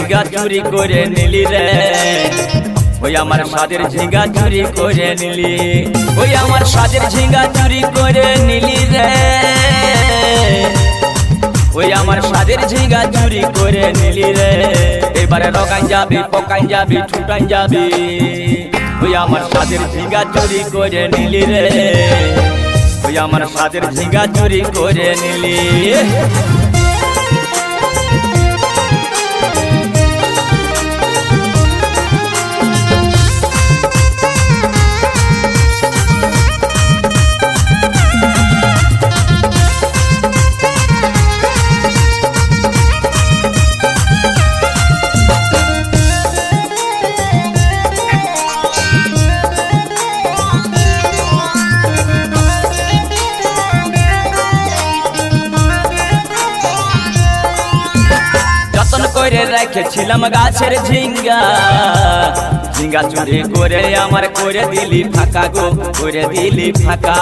झिंगा चुरी करे नीली रे ওই আমার সাদের ঝিঙ্গা চুরি করে নিলি ওই আমার সাদের ঝিঙ্গা চুরি করে নিলি রে ওই আমার সাদের ঝিঙ্গা চুরি করে নিলি রে এবারে রগাই যাবি পকাই যাবি ছুটাই যাবি ওই আমার সাদের ঝিঙ্গা চুরি করে নিলি রে ওই আমার সাদের ঝিঙ্গা চুরি করে নিলি করে রেখেছিলাম গাছের ঝিঙ্গা ঝিঙ্গা চুরি করে আমার করে দিলি ফাঁকা গো করে দিলি ফাঁকা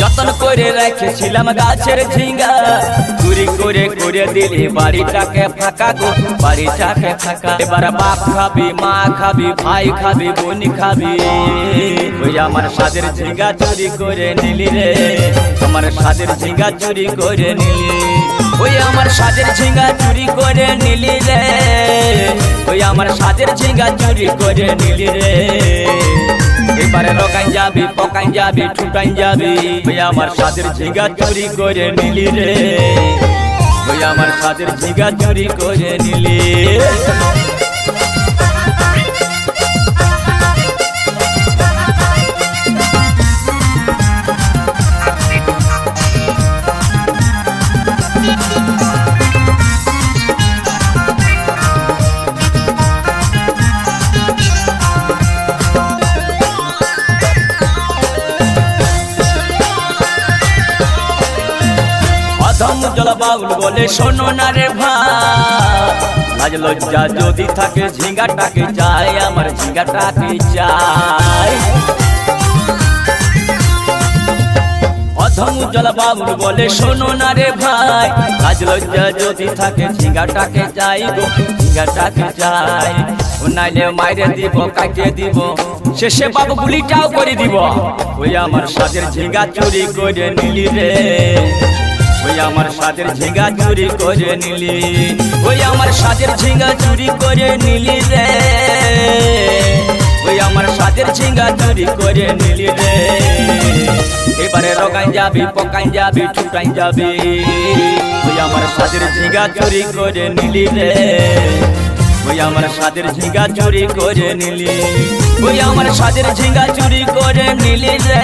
যতন করে রেখেছিলাম গাছের ঝিঙ্গা চুরি করে করে দিলি বাড়িটাকে ফাঁকা গো বাড়িটাকে ফাঁকা এবার বাপ খাবি মা খাবি ভাই খাবি বোন খাবি ওই আমার সাদের ঝিঙ্গা চুরি করে নিলি রে আমার সাদের ঝিঙ্গা চুরি করে নিলি ওই আমার সাদের ঝিঙ্গা চুরি করে নিলি রে ওই আমার সাদের ঝিঙ্গা চুরি করে নিলি রে এবারে রগাই যাবি পকাই যাবি ছুটাই যাবি ওই আমার সাদের ঝিঙ্গা চুরি করে নিলি রে ওই আমার সাদের ঝিঙ্গা চুরি করে নিলি জল বাউল বলে শোনো না রে ভাই লাজ লজ্জা যদি থাকে ঝিঙ্গাটাকে চাই আমার ঝিঙ্গাটাকে চাই অধম জল বাউল বলে শোনো না রে ভাই লাজ লজ্জা যদি থাকে ঝিঙ্গাটাকে চাই গো ঝিঙ্গাটাকে চাই ও নাইলে মাইরে দিব কাটিয়ে দিব শেষে বাবু গুলিটাও করে দিব ওই আমার সাদের ঝিঙ্গা চুরি করে নিলি রে ওই আমার সাদের ঝিঙ্গা চুরি করে নিলি ওই আমার সাদের ঝিঙ্গা চুরি করে নিলি রে ওই আমার সাদের ঝিঙ্গা চুরি করে নিলি রে এবারে রগাই যাবি পকাই যাবি ছুটাই যাবি ওই আমার সাদের ঝিঙ্গা চুরি করে নিলি রে ওই আমার সাদের ঝিঙ্গা চুরি করে নিলি ওই আমার সাদের ঝিঙ্গা চুরি করে নিলি রে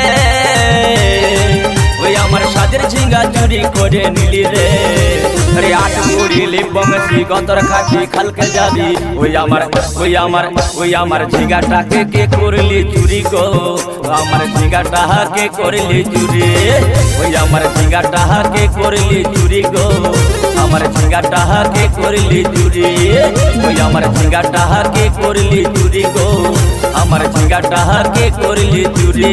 ওই আমার সাদের ঝিঙ্গা চুরি করে নিলি রে আরে আট মুড়িলি বংশী গতর খাচ্ছি খালকে যাবি ওই আমার ঝিঙ্গাটাকে কে করলি চুরি গো আমার ঝিঙ্গাটাকে করলি চুরি ওই আমার ঝিঙ্গাটাকে করলি চুরি গো আমার ঝিঙ্গাটাকে করলি চুরি ওই আমার ঝিঙ্গাটাকে করলি চুরি গো আমার ঝিঙ্গাটাকে করলি চুরি